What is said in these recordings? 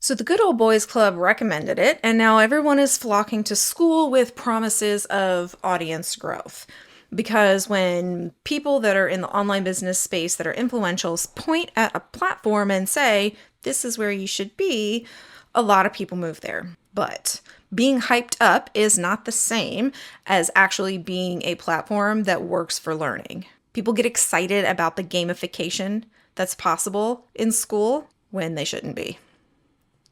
So the Good Old Boys Club recommended it, and now everyone is flocking to Skool with promises of audience growth. Because when people that are in the online business space that are influential point at a platform and say, this is where you should be, a lot of people move there. But being hyped up is not the same as actually being a platform that works for learning. People get excited about the gamification that's possible in Skool when they shouldn't be.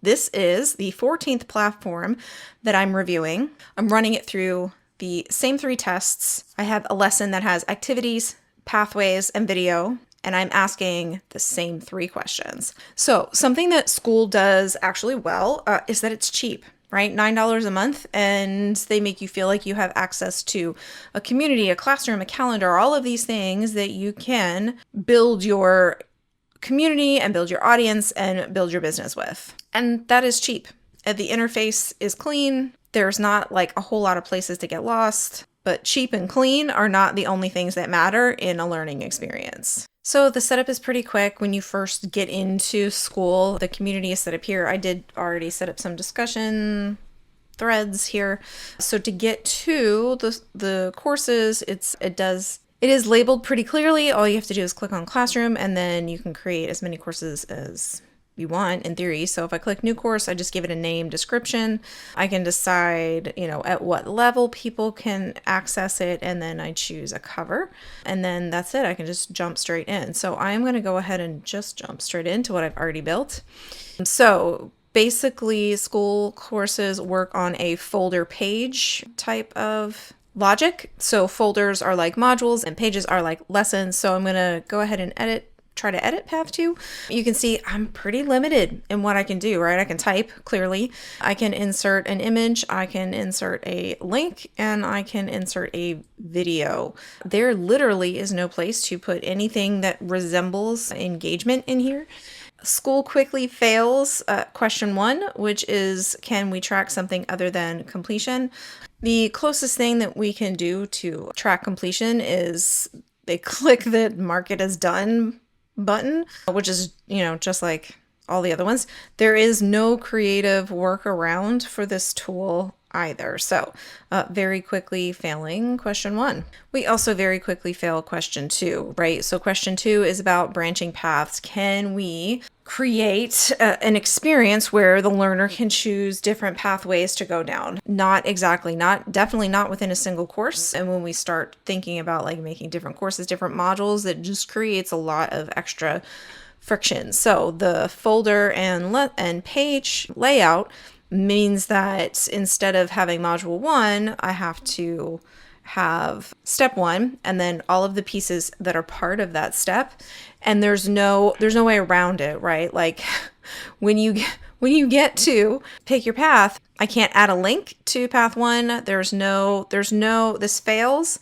This is the 14th platform that I'm reviewing. I'm running it through the same 3 tests. I have a lesson that has activities, pathways, and video, and I'm asking the same 3 questions. So something that Skool does actually well is that it's cheap, right? $9 a month, and they make you feel like you have access to a community, a classroom, a calendar, all of these things that you can build your community and build your audience and build your business with. And that is cheap. The interface is clean. There's not like a whole lot of places to get lost, but cheap and clean are not the only things that matter in a learning experience. So the setup is pretty quick when you first get into Skool. The community is set up here. I did already set up some discussion threads here. So to get to the courses, it is labeled pretty clearly. All you have to do is click on Classroom, and then you can create as many courses as you want in theory. So if I click New Course, I just give it a name, description. I can decide, at what level people can access it, and then I choose a cover. And then that's it. I can just jump straight in. So I'm going to go ahead and just jump straight into what I've already built. So basically, Skool courses work on a folder page type of logic. So folders are like modules and pages are like lessons. So I'm going to go ahead and try to edit path 2. You can see I'm pretty limited in what I can do, right? I can type clearly. I can insert an image. I can insert a link, and I can insert a video. There literally is no place to put anything that resembles engagement in here. Skool quickly fails question 1, which is, can we track something other than completion? The closest thing that we can do to track completion is they click the mark it as done button, which is, just like all the other ones. There is no creative workaround for this tool either. So very quickly failing question 1. We also very quickly fail question 2, right? So question 2 is about branching paths. Can we create an experience where the learner can choose different pathways to go down? Definitely not within a single course. And when we start thinking about like making different courses, different modules, it just creates a lot of extra friction. So the folder and page layout means that instead of having module 1, I have to have step 1 and then all of the pieces that are part of that step. And there's no way around it, right? Like when you get to pick your path, I can't add a link to path 1. This fails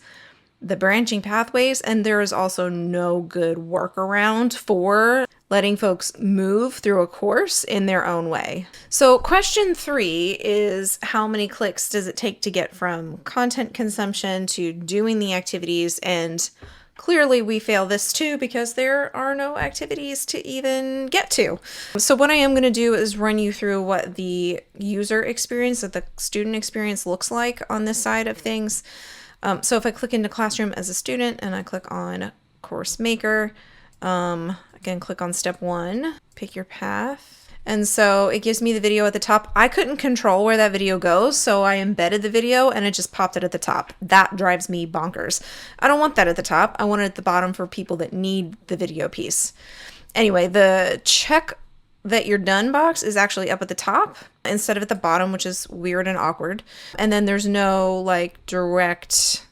the branching pathways, and there is also no good workaround for letting folks move through a course in their own way. So question 3 is, how many clicks does it take to get from content consumption to doing the activities? And clearly we fail this too because there are no activities to even get to. So what I am going to do is run you through what the user experience, that the student experience looks like on this side of things. So if I click into Classroom as a student and I click on Course Maker, again, click on step 1, pick your path. And so it gives me the video at the top. I couldn't control where that video goes, so I embedded the video and it just popped it at the top. That drives me bonkers. I don't want that at the top. I want it at the bottom for people that need the video piece. Anyway, the check that you're done box is actually up at the top instead of at the bottom, which is weird and awkward. And then there's no like direct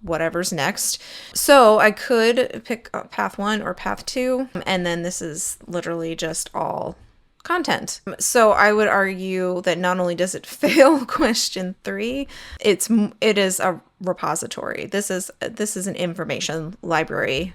whatever's next. So I could pick path 1 or path 2, and then this is literally just all content. So I would argue that not only does it fail question 3, it is a repository. This is an information library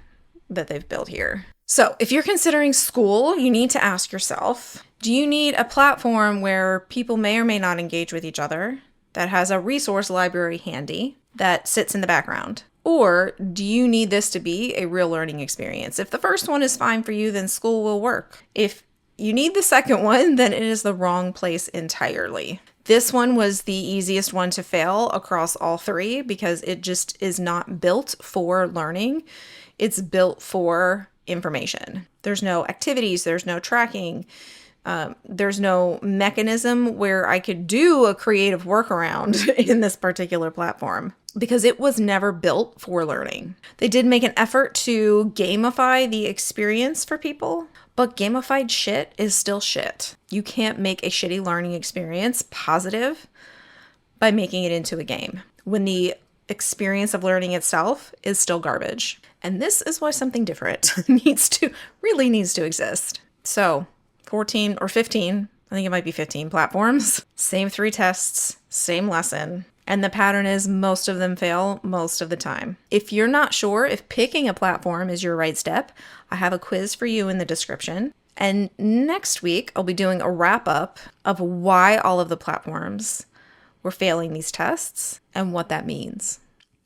that they've built here. So if you're considering Skool, you need to ask yourself, do you need a platform where people may or may not engage with each other, that has a resource library handy, that sits in the background? Or do you need this to be a real learning experience? If the first one is fine for you, then Skool will work. If you need the second one, then it is the wrong place entirely. This one was the easiest one to fail across all three because it just is not built for learning. It's built for information. There's no activities, there's no tracking, there's no mechanism where I could do a creative workaround in this particular platform because it was never built for learning. They did make an effort to gamify the experience for people, but gamified shit is still shit. You can't make a shitty learning experience positive by making it into a game when the experience of learning itself is still garbage. And this is why something different really needs to exist. So 14 or 15, I think it might be 15 platforms, same 3 tests, same lesson. And the pattern is most of them fail most of the time. If you're not sure if picking a platform is your right step, I have a quiz for you in the description. And next week, I'll be doing a wrap up of why all of the platforms were failing these tests and what that means.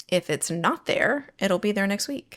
If it's not there, it'll be there next week.